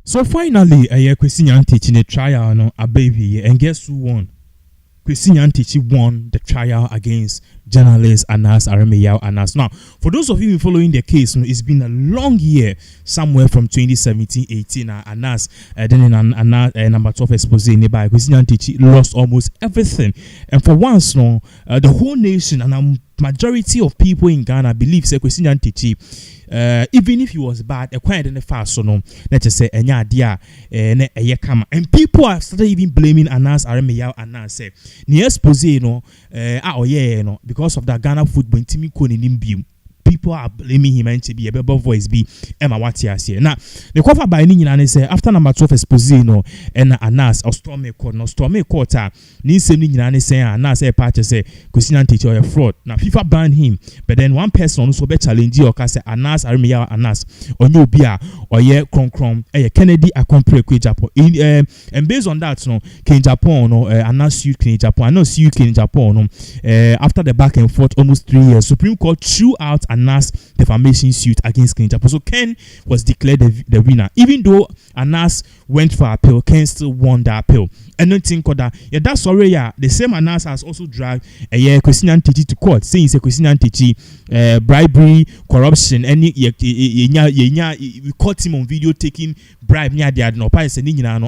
So finally, Kwesi Nyantakyi in the trial, no, a baby, and guess who won? Kwesi Nyantakyi won the trial against journalist Aremeyaw. Now, for those of you following the case, it's been a long year, somewhere from 2017-18. Then number 12 expose nearby. Kwesi Nyantakyi lost almost everything, and for once, the whole nation and a majority of people in Ghana believe Kwesi Nyantakyi, even if he was bad, acquired in the fast, so no, let's just say, and people have started even blaming Aremeyaw say, ni expose because of that Ghana football team in people are blaming him and to be a better voice be Emma Watias here. Now, the cover by Nina say after number 12 expose and Anas or Stormy Court, no Stormy Court, ni sending Nina say Anas a party say Kwesi Nyantakyi or a fraud. Now, FIFA banned him, but then one person also be challenge or say Anas Aremeyaw Anas or no beer or ye Kron Kennedy a compre Japan. And based on that, no, King Japan no Anas sued King Japan. I know sued King Japan no after the back and forth almost 3 years. Supreme Court threw out Anas defamation suit against Ken Japan. So Ken was declared the winner. Even though Anas went for appeal, Ken still won the appeal. And don't think that that's already the same Anas has also dragged Kwesi Nyantakyi to court, saying Kwesi Nyantakyi bribery, corruption, and we caught him on video taking bribe near the no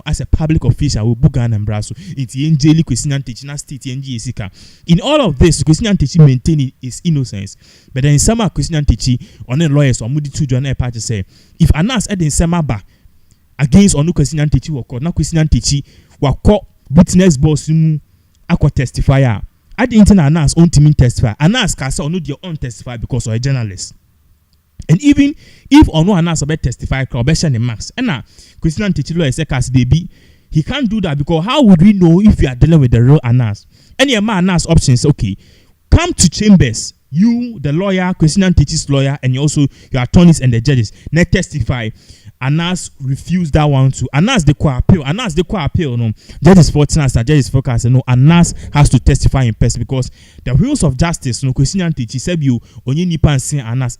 as a public official with Bugan and Brasso. It's Njeli Kwesi Nyantakyi na state NGSika. In all of this, Kwesi Nyantakyi maintained his innocence. But then in summer Kwesi Nyantakyi on the lawyers or Moody to join a party say if Anas had in summer ba against Onu Kwesi Nyantakyi wa court, na Kwesi Nyantakyi wa court witness boss mu akwa testifier. I didn't Anas own team testify. Anas kasa Onu their own testify because of a journalist. And even if Onu Anas about testify, corruption in max. And now Kwesi Nyantakyi lawyer say kasi they be he can't do that because how would we know if you are dealing with the real Anas? Any Anas options okay. Come to chambers. You, the lawyer, Kwesi Nyantakyi's lawyer, and also your attorneys and the judges, net testify. Anas refused that one too. Anas the court appeal. No, judges fortunate that judges focus. No, Anas has to testify in person because the wheels of justice. No, Kwesi Nyantakyi said you onye nipa and say Anas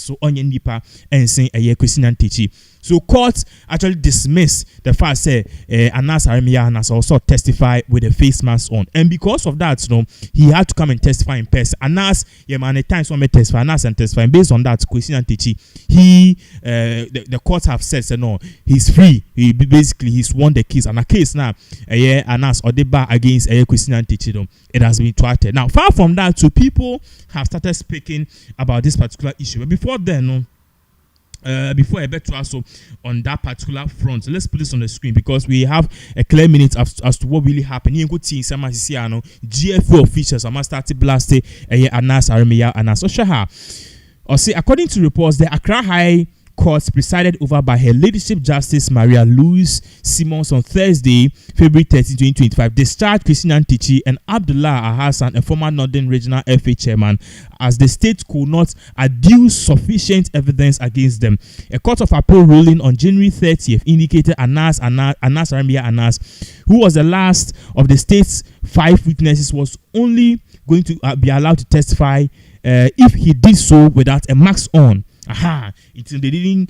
so onye nipa and say Kwesi Nyantakyi. So court actually dismissed the fact say Anas Aremeyaw Anas also testify with a face mask on, and because of that, he had to come and testify in person. Anas, at times when testify, Anas and testify. And based on that, Kwesi Nyantakyi, the court have said no, he's free. He's won the case, and a case now, Anas or the bar against Kwesi Nyantakyi, it has been thwarted. Now, far from that, so people have started speaking about this particular issue. But before then, before I bet to also on that particular front, let's put this on the screen because we have a clear minute as to what really happened. You could see some GFO officials are started blasting Anas Aremeyaw Anas. Or say according to reports, the Accra High Court presided over by Her Ladyship Justice Maria Louise Simmons on Thursday, February 13, 2025, discharged Kwesi Nyantakyi and Abdullah Ahassan, a former Northern Regional FA chairman, as the state could not adduce sufficient evidence against them. A court of appeal ruling on January 30th indicated Anas Aremeyaw Anas, who was the last of the state's 5 witnesses, was only going to be allowed to testify if he did so without a mask on. They didn't.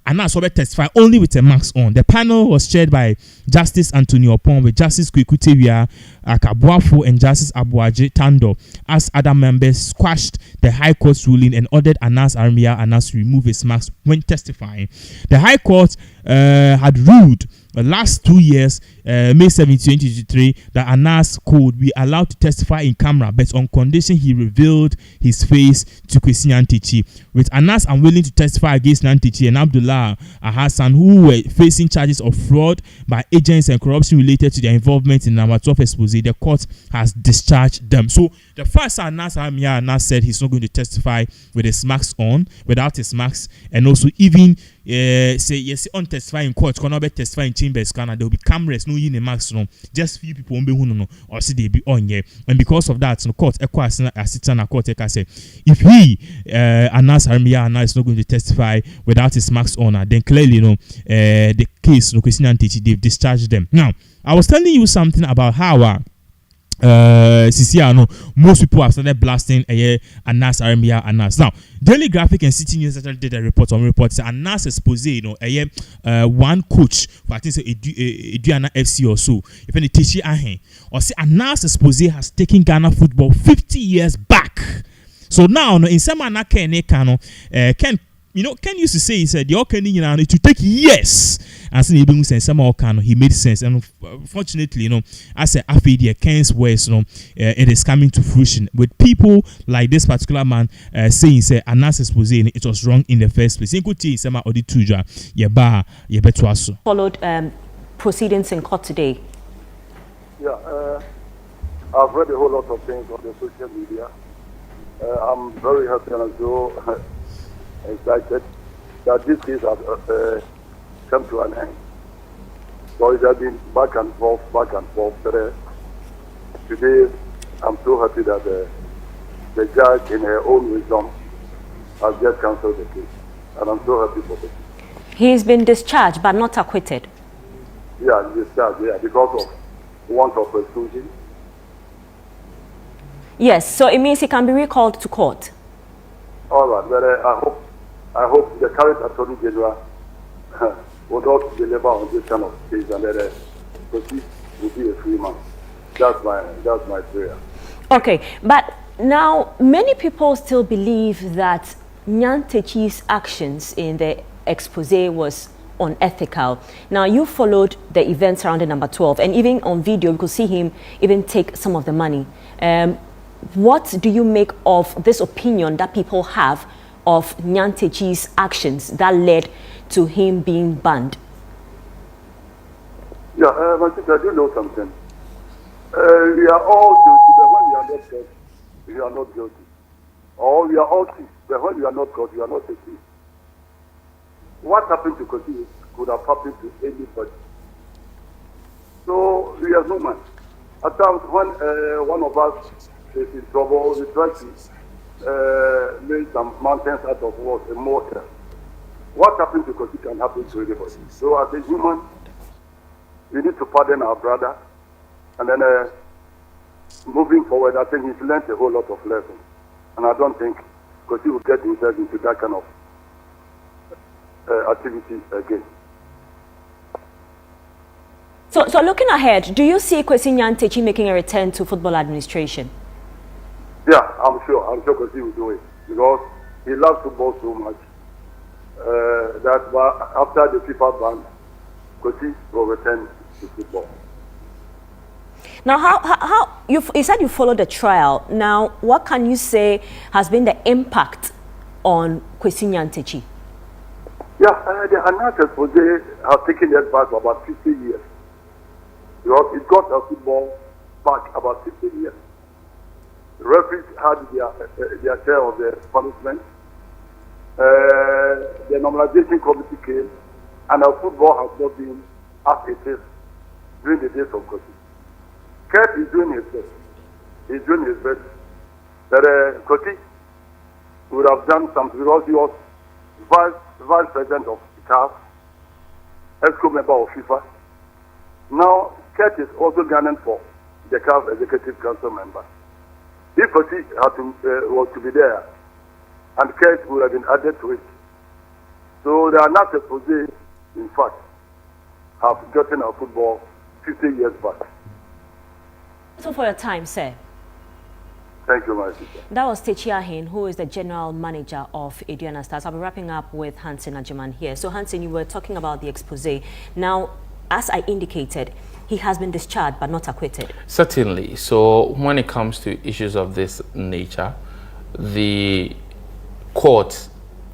Anas will testify only with a mask on. The panel was chaired by Justice Anthony Opon, with Justice Kwekutewia Akabuafo and Justice Abuaje Tando, as other members squashed the High Court's ruling and ordered Anas Aremeyaw Anas to remove his mask when testifying. The High Court had ruled last 2 years, May 17, 2023, that Anas could be allowed to testify in camera, but on condition he revealed his face to Kwesi Nyantakyi. With Anas unwilling to testify against Nyantakyi and Abdullah Ahassan, who were facing charges of fraud by agents and corruption related to their involvement in number 12 expose, the court has discharged them. So the first Anas Aremeyaw Anas said he's not going to testify with his mask on, without his mask, and also even say yes on testify in court, cannot be testify in chambers. There will be cameras, no in a mask, no, just few people who or see they be on here, and because of that, no court assistant court say if he Anas Aremeyaw Anas is not going to testify without his mask on, then clearly the case Kwesi Nyantakyi they've discharged them. Now I was telling you something about how Sisiano, most people have started blasting Anas Aremeyaw Anas. Now, Daily Graphic and City News actually did a report on reports. Anas expose, one coach for I think so Eduana FC or so. If any teacher ahen or say Anas expose has taken Ghana football 50 years back. So now, no, in some Ken Ken used to say, he said, the Ken it to take years. And so he made sense. And fortunately, as a AFD, Ken's words, it is coming to fruition with people like this particular man saying, say, Anas expose, it was wrong in the first place. Followed proceedings in court today. Yeah, I've read a whole lot of things on the social media. I'm very happy and so excited that this case has come to an end. So it has been back and forth. Today, I'm so happy that the judge, in her own wisdom, has just cancelled the case. And I'm so happy for this. He's been discharged but not acquitted. Yeah, discharged, because of want of exclusion. Yes, so it means he can be recalled to court. All right, but I hope the current Attorney General will not deliver on this kind of case and that Kwesi will be a free man. That's my prayer. Okay, but now many people still believe that Nyantakyi's actions in the expose was unethical. Now you followed the events surrounding number 12, and even on video you could see him even take some of the money. What do you make of this opinion that people have of Nyantakyi's actions that led to him being banned? Yeah, I think I do know something. We are all guilty, but when we are not guilty, we are not guilty. Or we are all guilty, but when we are not guilty, we are not guilty. What happened to Kwesi could have happened to anybody. So we are human. At times when one of us is in trouble, we try to make some mountains out of water, mortar. What happened to Kwesi can happen to anybody. So as a human, we need to pardon our brother. And then moving forward, I think he's learned a whole lot of lessons. And I don't think Kwesi will get himself into that kind of activity again. So looking ahead, do you see Kwesi Nyantakyi making a return to football administration? Yeah, I'm sure Kwesi will do it because he loves football so much that after the FIFA ban, Kwesi will return to football. Now, how you said you followed the trial. Now, what can you say has been the impact on Kwesi Nyantakyi? Yeah, the Anas expose have taken that back for about 50 years. Because it got a football back about 50 years. The referees had their share of the punishment. The normalization committee came, and our football has not been as it is during the days of Kwesi. Kurt is doing his best. He's doing his best. That Kwesi would have done something because he was vice president of CAF, ESCO member of FIFA. Now, Kurt is also gunning for the CAF Executive Council member. If Kwesi was to be there, and Kurt would have been added to it. So they are not supposed, in fact, have gotten our football 50 years back. So for your time, sir. Thank you, my sister. That was Techi Ahin, who is the general manager of Aduana Stars. I'll be wrapping up with Hansen Ajiman here. So Hansen, you were talking about the expose. Now, as I indicated, he has been discharged but not acquitted. Certainly. So when it comes to issues of this nature, the court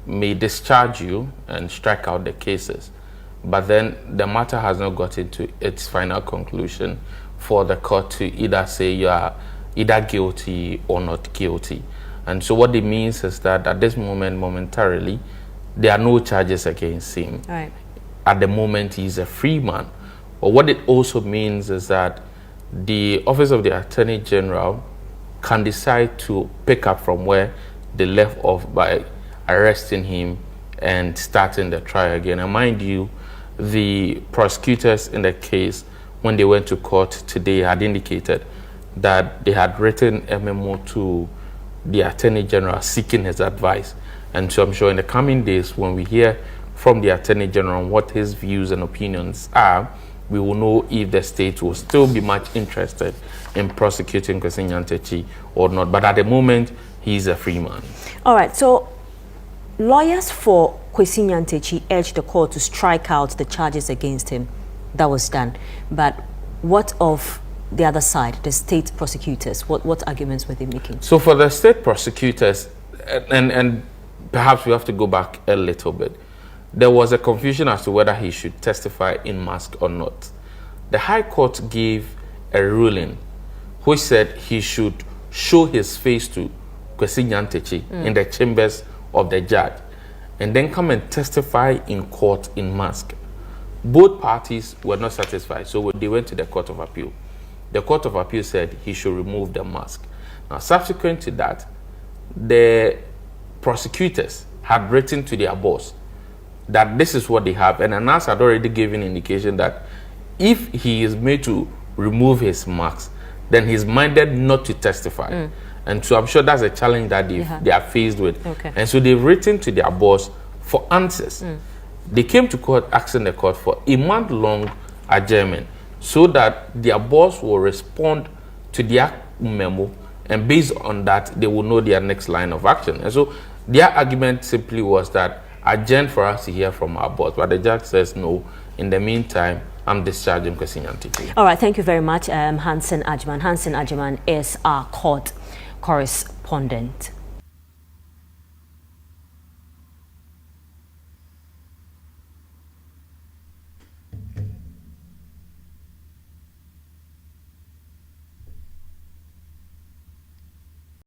may discharge you and strike out the cases, but then the matter has not gotten to its final conclusion for the court to either say you are either guilty or not guilty. And so what it means is that at this moment, momentarily, there are no charges against him. Right. At the moment, he's a free man. But what it also means is that the Office of the Attorney General can decide to pick up from where they left off by arresting him and starting the trial again. And mind you, the prosecutors in the case, when they went to court today, had indicated that they had written a memo to the Attorney General seeking his advice. And so I'm sure in the coming days, when we hear from the Attorney General what his views and opinions are, we will know if the state will still be much interested in prosecuting Kwesi Nyantakyi or not. But at the moment, he's a free man. All right, so lawyers for Kwesi Nyantakyi urged the court to strike out the charges against him. That was done. But what of the other side, the state prosecutors? What arguments were they making? So for the state prosecutors, and perhaps we have to go back a little bit, there was a confusion as to whether he should testify in mask or not. The High Court gave a ruling which said he should show his face to Kwesi Nyantakyi in the chambers of the judge and then come and testify in court in mask. Both parties were not satisfied, so they went to the Court of Appeal. The Court of Appeal said he should remove the mask. Now, subsequent to that, the prosecutors had written to their boss that this is what they have, and Anas had already given indication that if he is made to remove his mask, then he's minded not to testify. And so I'm sure that's a challenge that they are faced with. Okay. And so they've written to their boss for answers. They came to court asking the court for a month-long adjournment so that their boss will respond to their memo, and based on that, they will know their next line of action. And so their argument simply was that adjourn for us to hear from our boss. But the judge says no. In the meantime, I'm discharging Kwesi Nyantakyi. All right, thank you very much, Hansen Agyemang. Hansen Agyemang is our court correspondent.